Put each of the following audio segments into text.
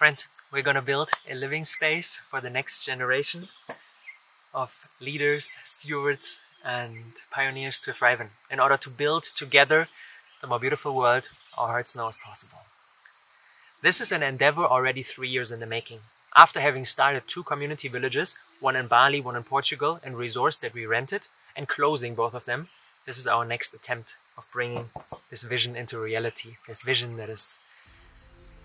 Friends, we're gonna build a living space for the next generation of leaders, stewards, and pioneers to thrive in order to build together the more beautiful world our hearts know is possible. This is an endeavor already 3 years in the making. After having started 2 community villages, one in Bali, one in Portugal, and resorts that we rented, and closing both of them, this is our next attempt of bringing this vision into reality. This vision that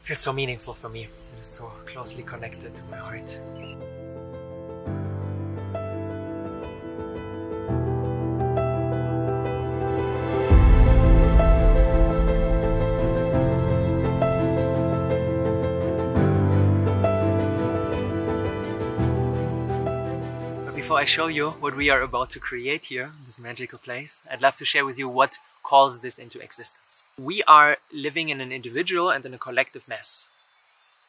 feels so meaningful for me and is so closely connected to my heart. Before I show you what we are about to create here, this magical place, I'd love to share with you what calls this into existence. We are living in an individual and in a collective mess.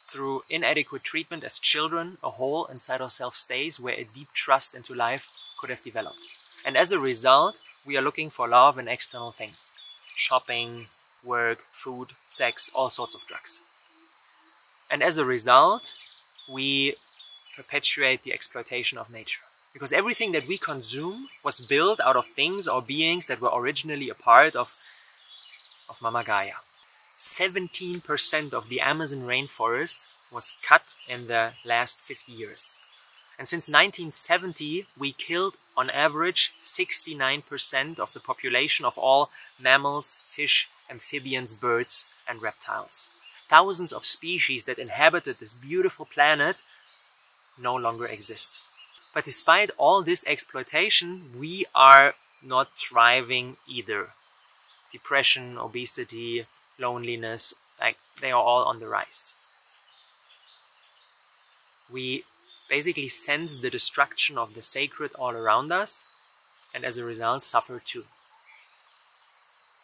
Through inadequate treatment as children, a hole inside ourselves stays where a deep trust into life could have developed. And as a result, we are looking for love in external things. Shopping, work, food, sex, all sorts of drugs. And as a result, we perpetuate the exploitation of nature. Because everything that we consume was built out of things or beings that were originally a part of Mama Gaia. 17% of the Amazon rainforest was cut in the last 50 years. And since 1970, we killed on average 69% of the population of all mammals, fish, amphibians, birds, and reptiles. Thousands of species that inhabited this beautiful planet no longer exist. But despite all this exploitation, we are not thriving either. Depression, obesity, loneliness, they are all on the rise. We basically sense the destruction of the sacred all around us, and as a result suffer too.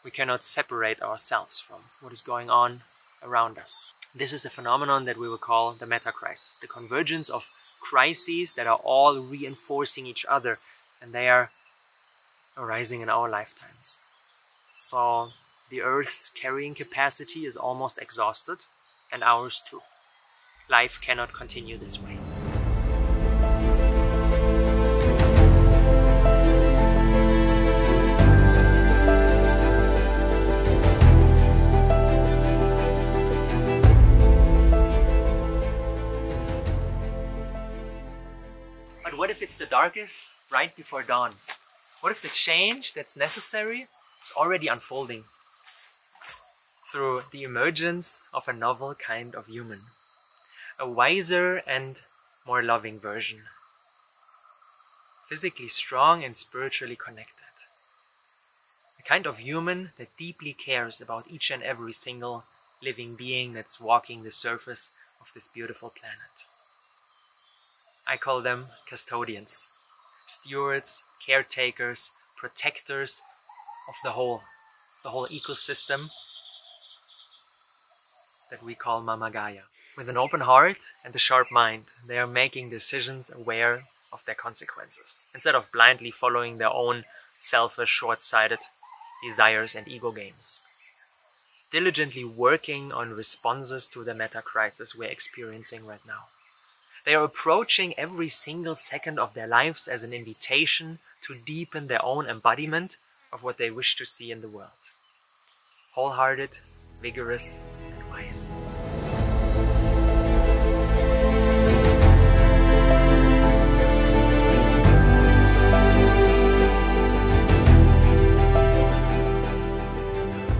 We cannot separate ourselves from what is going on around us. This is a phenomenon that we will call the meta-crisis, the convergence of crises that are all reinforcing each other, and they are arising in our lifetimes. So the Earth's carrying capacity is almost exhausted, and ours too. Life cannot continue this way. But what if it's the darkest right before dawn? What if the change that's necessary is already unfolding through the emergence of a novel kind of human? A wiser and more loving version. Physically strong and spiritually connected. A kind of human that deeply cares about each and every single living being that's walking the surface of this beautiful planet. I call them custodians, stewards, caretakers, protectors of the whole ecosystem that we call Mama Gaia. With an open heart and a sharp mind, they are making decisions aware of their consequences, instead of blindly following their own selfish, short-sighted desires and ego games. Diligently working on responses to the meta-crisis we're experiencing right now. They are approaching every single second of their lives as an invitation to deepen their own embodiment of what they wish to see in the world. Wholehearted, vigorous, and wise.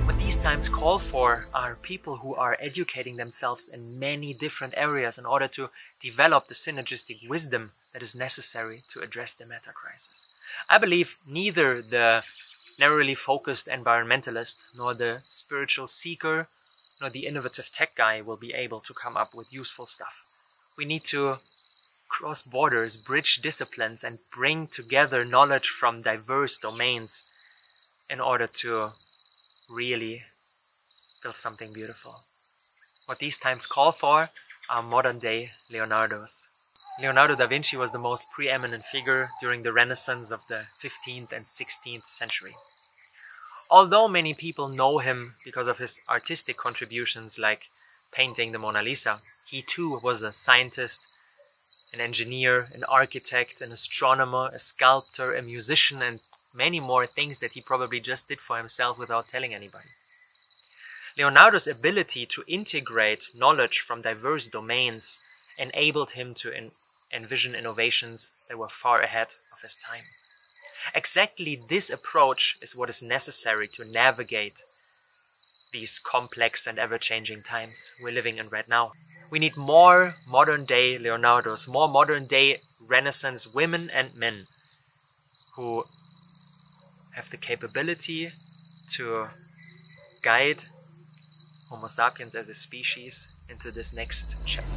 What these times call for are people who are educating themselves in many different areas in order to develop the synergistic wisdom that is necessary to address the meta-crisis. I believe neither the narrowly focused environmentalist, nor the spiritual seeker, nor the innovative tech guy will be able to come up with useful stuff. We need to cross borders, bridge disciplines, and bring together knowledge from diverse domains in order to really build something beautiful. What these times call for are modern-day Leonardos. Leonardo da Vinci was the most preeminent figure during the Renaissance of the 15th and 16th century. Although many people know him because of his artistic contributions like painting the Mona Lisa, He too was a scientist, an engineer, an architect, an astronomer, a sculptor, a musician, and many more things that he probably just did for himself without telling anybody. Leonardo's ability to integrate knowledge from diverse domains enabled him to envision innovations that were far ahead of his time. Exactly this approach is what is necessary to navigate these complex and ever-changing times we're living in right now. We need more modern-day Leonardos, more modern-day Renaissance women and men who have the capability to guide Homo sapiens as a species into this next chapter.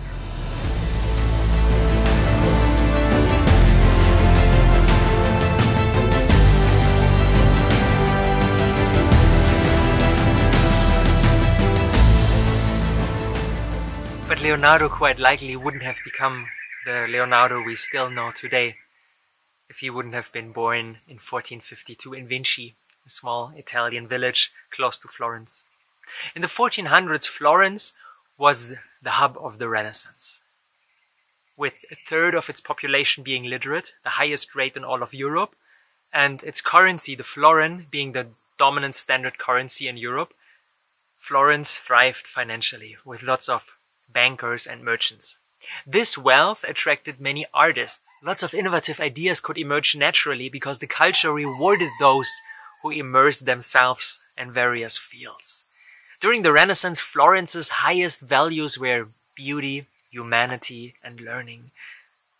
But Leonardo quite likely wouldn't have become the Leonardo we still know today if he wouldn't have been born in 1452 in Vinci, a small Italian village close to Florence. In the 1400s, Florence was the hub of the Renaissance, with a third of its population being literate, the highest rate in all of Europe, and its currency, the florin, being the dominant standard currency in Europe. Florence thrived financially, with lots of bankers and merchants. This wealth attracted many artists. Lots of innovative ideas could emerge naturally because the culture rewarded those who immersed themselves in various fields. During the Renaissance, Florence's highest values were beauty, humanity, and learning.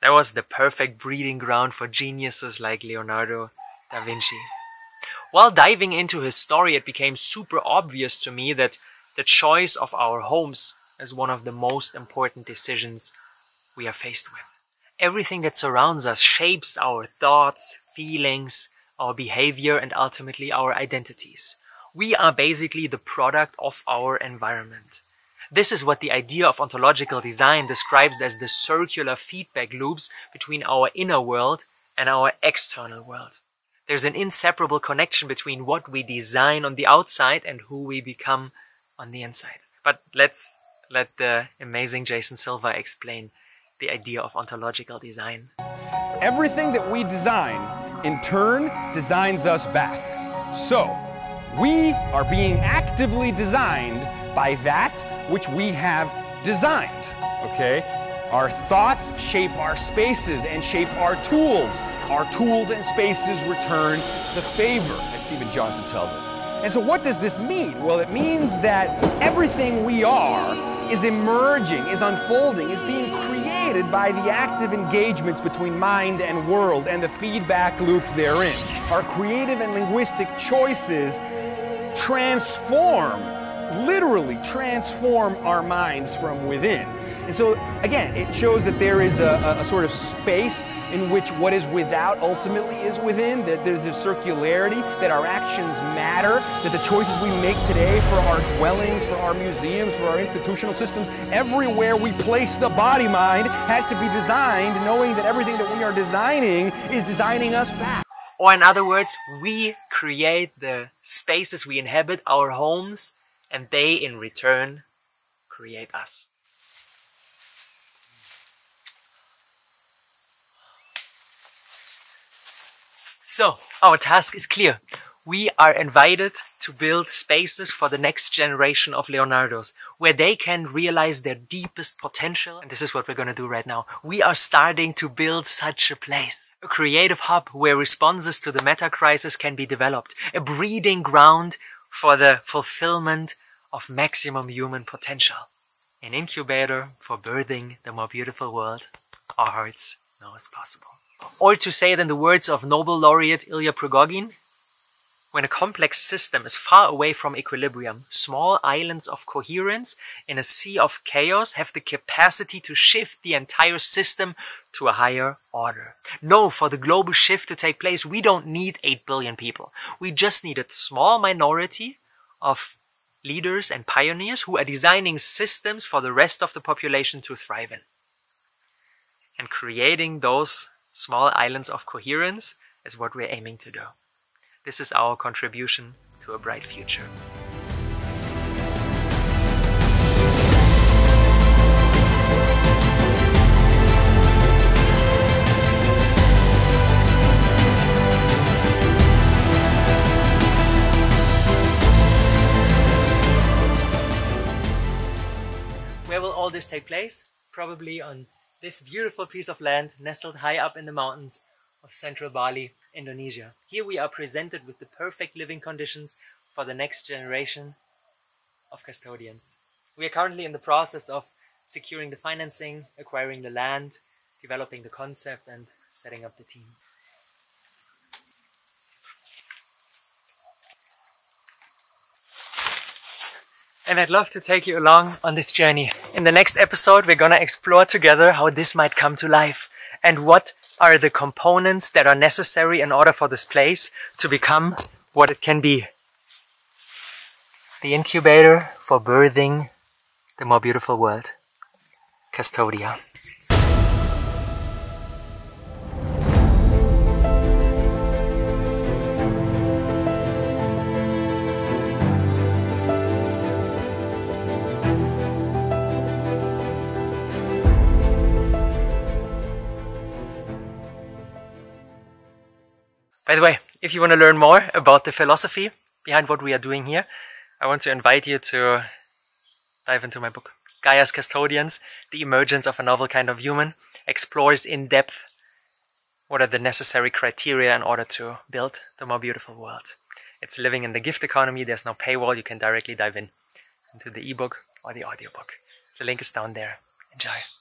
That was the perfect breeding ground for geniuses like Leonardo da Vinci. While diving into his story, it became super obvious to me that the choice of our homes is one of the most important decisions we are faced with. Everything that surrounds us shapes our thoughts, feelings, our behavior, and ultimately our identities. We are basically the product of our environment. This is what the idea of ontological design describes as the circular feedback loops between our inner world and our external world. There's an inseparable connection between what we design on the outside and who we become on the inside. But let's let the amazing Jason Silva explain the idea of ontological design. Everything that we design, in turn, designs us back. So, we are being actively designed by that which we have designed, okay? Our thoughts shape our spaces and shape our tools. Our tools and spaces return the favor, as Stephen Johnson tells us. And so what does this mean? Well, it means that everything we are is emerging, is unfolding, is being created by the active engagements between mind and world and the feedback loops therein. Our creative and linguistic choices transform, literally transform our minds from within. And so, again, it shows that there is a sort of space in which what is without ultimately is within, that there's a circularity, that our actions matter, that the choices we make today for our dwellings, for our museums, for our institutional systems, everywhere we place the body-mind has to be designed knowing that everything that we are designing is designing us back. Or in other words, we create the spaces we inhabit, our homes, and they in return create us. So, our task is clear. We are invited to build spaces for the next generation of Leonardos, where they can realize their deepest potential. And this is what we're going to do right now. We are starting to build such a place. A creative hub where responses to the meta crisis can be developed. A breeding ground for the fulfillment of maximum human potential. An incubator for birthing the more beautiful world our hearts know is possible. Or to say it in the words of Nobel laureate Ilya Prigogine, when a complex system is far away from equilibrium, small islands of coherence in a sea of chaos have the capacity to shift the entire system to a higher order. No, for the global shift to take place, we don't need 8 billion people. We just need a small minority of leaders and pioneers who are designing systems for the rest of the population to thrive in. And creating those small islands of coherence is what we're aiming to do. This is our contribution to a bright future. this take place? Probably on this beautiful piece of land nestled high up in the mountains of central Bali, Indonesia. Here we are presented with the perfect living conditions for the next generation of custodians. We are currently in the process of securing the financing, acquiring the land, developing the concept and setting up the team. And I'd love to take you along on this journey. In the next episode, we're gonna explore together how this might come to life and what are the components that are necessary in order for this place to become what it can be. The incubator for birthing the more beautiful world. Custodia. By the way, if you want to learn more about the philosophy behind what we are doing here, I want to invite you to dive into my book. Gaia's Custodians, The Emergence of a Novel Kind of Human, explores in depth what are the necessary criteria in order to build the more beautiful world. It's living in the gift economy, there's no paywall, you can directly dive into the ebook or the audiobook. The link is down there. Enjoy.